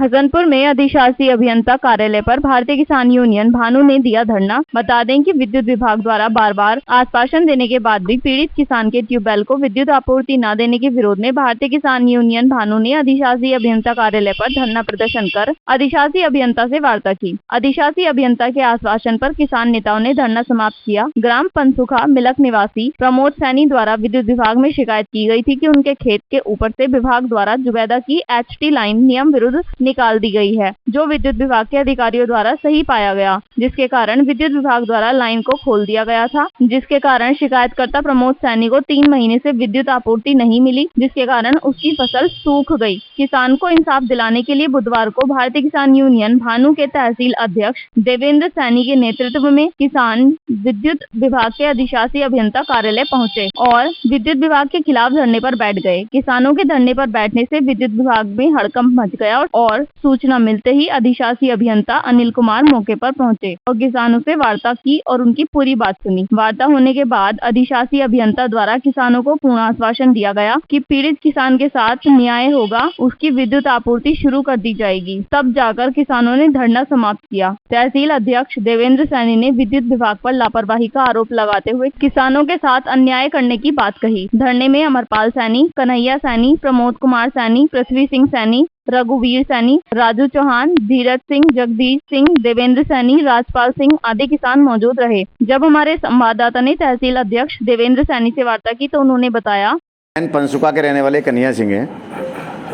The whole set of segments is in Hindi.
हसनपुर में अधिशासी अभियंता कार्यालय पर भारतीय किसान यूनियन भानु ने दिया धरना। बता दें कि विद्युत विभाग द्वारा बार बार आश्वासन देने के बाद भी पीड़ित किसान के ट्यूबवेल को विद्युत आपूर्ति न देने के विरोध में भारतीय किसान यूनियन भानु ने अधिशासी अभियंता कार्यालय पर धरना प्रदर्शन कर अधिशासी अभियंता से वार्ता की। अधिशासी अभियंता के आश्वासन पर किसान नेताओं ने धरना समाप्त किया। ग्राम पंसुखा मिलक निवासी प्रमोद सैनी द्वारा विद्युत विभाग में शिकायत की गई थी कि उनके खेत के ऊपर से विभाग द्वारा जुबैदा की HT लाइन नियम विरुद्ध निकाल दी गई है, जो विद्युत विभाग के अधिकारियों द्वारा सही पाया गया, जिसके कारण विद्युत विभाग द्वारा लाइन को खोल दिया गया था, जिसके कारण शिकायतकर्ता प्रमोद सैनी को 3 महीने से विद्युत आपूर्ति नहीं मिली, जिसके कारण उसकी फसल सूख गई। किसान को इंसाफ दिलाने के लिए बुधवार को भारतीय किसान यूनियन भानु के तहसील अध्यक्ष देवेंद्र सैनी के नेतृत्व में किसान विद्युत विभाग के अधिशासी अभियंता कार्यालय पहुंचे और विद्युत विभाग के खिलाफ धरने पर बैठ गए। किसानों के धरने पर बैठने से विद्युत विभाग में हड़कंप मच गया और सूचना मिलते ही अधिशासी अभियंता अनिल कुमार मौके पर पहुंचे और किसानों से वार्ता की और उनकी पूरी बात सुनी। वार्ता होने के बाद अधिशासी अभियंता द्वारा किसानों को पूर्ण आश्वासन दिया गया कि पीड़ित किसान के साथ न्याय होगा, उसकी विद्युत आपूर्ति शुरू कर दी जाएगी। तब जाकर किसानों ने धरना समाप्त किया। तहसील अध्यक्ष देवेंद्र सैनी ने विद्युत विभाग पर लापरवाही का आरोप लगाते हुए किसानों के साथ अन्याय करने की बात कही। धरने में अमरपाल सैनी, कन्हैया सैनी, प्रमोद कुमार सैनी, पृथ्वी सिंह सैनी, रघुवीर सैनी, राजू चौहान, धीरज सिंह, जगदीश सिंह, देवेंद्र सैनी, राजपाल सिंह आदि किसान मौजूद रहे। जब हमारे संवाददाता ने तहसील अध्यक्ष देवेंद्र सैनी से वार्ता की तो उन्होंने बताया, पंसुका के रहने वाले कन्हैया सिंह हैं,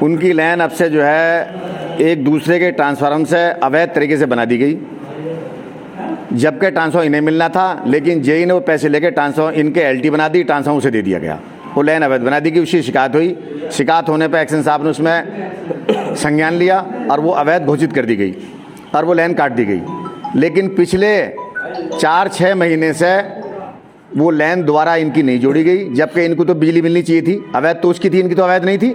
उनकी लाइन अब से जो है एक दूसरे के ट्रांसफार्मर से अवैध तरीके से बना दी गई, जबकि ट्रांसफार्मर इन्हें मिलना था, लेकिन जेई ने वो पैसे लेके ट्रांसफार्मर इनके LT बना दी, ट्रांसफार्मर उसे दे दिया गया। वो लाइन अवैध बना दी गई। उसकी शिकायत हुई। शिकायत होने पर एक्शन साहब ने उसमें संज्ञान लिया और वो अवैध घोषित कर दी गई और वो लाइन काट दी गई। लेकिन पिछले 4-6 महीने से वो लाइन दोबारा इनकी नहीं जोड़ी गई, जबकि इनको तो बिजली मिलनी चाहिए थी। अवैध तो उसकी थी, इनकी तो अवैध नहीं थी।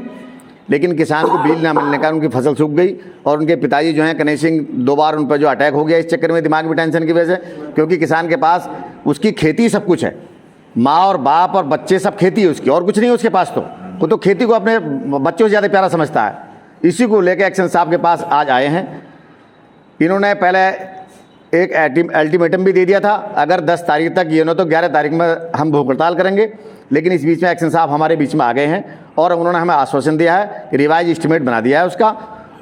लेकिन किसान को बिजली ना मिलने का उनकी फसल सूख गई और उनके पिताजी जो हैं कन्हैया सिंह 2 बार उन पर जो अटैक हो गया इस चक्कर में, दिमाग में टेंशन की वजह से, क्योंकि किसान के पास उसकी खेती सब कुछ है, माँ और बाप और बच्चे सब खेती है उसकी, और कुछ नहीं है उसके पास। तो वो तो खेती को अपने बच्चों से ज़्यादा प्यारा समझता है। इसी को लेकर एक्शन साहब के पास आज आए हैं। इन्होंने पहले एक अल्टीमेटम भी दे दिया था, अगर 10 तारीख तक ये न तो 11 तारीख में हम भूख हड़ताल करेंगे। लेकिन इस बीच में एक्शन साहब हमारे बीच में आ गए हैं और उन्होंने हमें आश्वासन दिया है, रिवाइज एस्टीमेट बना दिया है उसका,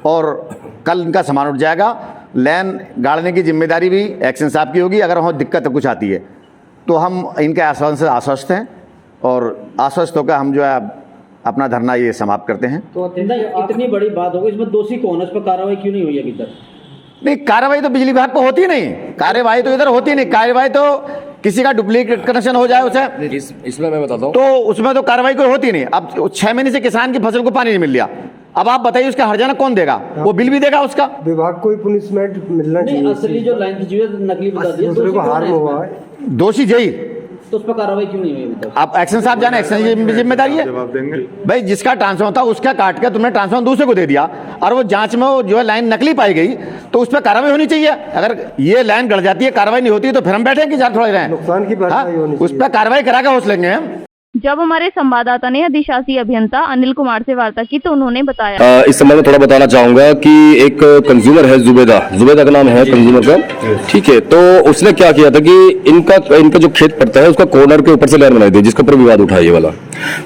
और कल इनका सामान उठ जाएगा। लाइन गाड़ने की जिम्मेदारी भी एक्शन साहब की होगी। अगर वहाँ दिक्कत कुछ आती है तो हम इनके आश्वासन से आश्वस्त हैं और आश्वस्त होकर हम जो है अपना धरना ये समाप्त करते हैं। तो इतनी बड़ी बात होगी, इसमें दोषी कौन है, इस पर कार्रवाई क्यों नहीं हुई अभी तक? नहीं, कार्रवाई तो बिजली विभाग पर होती नहीं, कार्रवाई तो इधर होती नहीं। कार्रवाई तो किसी का डुप्लीकेट कनेक्शन हो जाए उसे, इसमें मैं बताता हूँ, तो उसमें तो कार्रवाई कोई होती नहीं। अब 6 महीने से किसान की फसल को पानी नहीं मिल रहा, अब आप बताइए उसका हर्जाना कौन देगा? वो बिल भी देगा उसका। विभाग को पनिशमेंट मिलना चाहिए। असली जो लाइन की नकली बता दी, दूसरे को हार्म हुआ है, दोषी जेई, तो उस पर कार्रवाई क्यों नहीं हुई अभी तक? आप एक्शन साहब जाने, एक्शन की जिम्मेदारी है। भाई जिसका ट्रांसफार्मर था उसका काट के तुमने ट्रांसफार्मर दूसरे को दे दिया और वो जांच में वो जो है लाइन नकली पाई गई, तो उस पर कार्रवाई होनी चाहिए। अगर ये लाइन गड़ जाती है, कार्रवाई नहीं होती है, तो फिर हम बैठेंगे जहाँ थोड़ा रहे, नुकसान की भरपाई होनी चाहिए। उस पर कार्रवाई करा के होश लेंगे हम। जब हमारे संवाददाता ने अधिशासी अभियंता अनिल कुमार से वार्ता की तो उन्होंने बताया, इस संबंध में थोड़ा बताना चाहूंगा कि एक कंज्यूमर है जुबैदा का नाम है कंज्यूमर का, ठीक है। तो उसने क्या किया था कि इनका जो खेत पड़ता है उसका कॉर्नर के ऊपर से लाइन बनाई थी, जिसके ऊपर विवाद उठा। ये वाला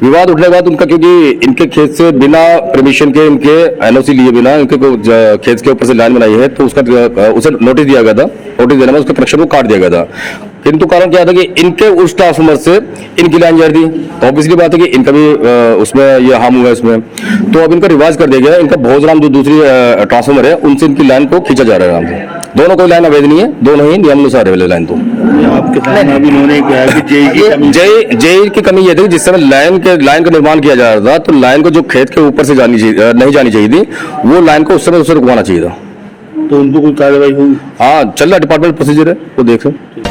विवाद उठने के बाद उनका, क्योंकि इनके खेत से बिना परमिशन के, इनके NOC लिए बिना इनके खेत के ऊपर से लाइन बनाई है, तो उसे नोटिस दिया गया था। नोटिस देने में उसके कनेक्शन को काट दिया गया था। किंतु कारण क्या था कि इनके उस ट्रांसफार्मर से इनकी लाइन जा रही थी, तो ऑब्वियसली बात है कि इनका भी उसमें ये हार्म हुआ इसमें। तो अब इनका रिवाइज कर दिया गया। इनका भोजराम जो दूसरी ट्रांसफार्मर है उनसे इनकी लाइन को खींचा जा रहा है। दोनों कोई लाइन अवैध नहीं है, दोनों ही नियमानुसार है लाइन। तो जेई की कमी यह थी, जिस समय लाइन का निर्माण किया जा रहा था, तो लाइन को जो खेत के ऊपर से नहीं जानी चाहिए थी, वो लाइन को उस समय उसे रुकवाना चाहिए था। तो उनको कोई कार्रवाई हुई? हाँ, चल रहा डिपार्टमेंट प्रोसीजर है, वो देख सकते।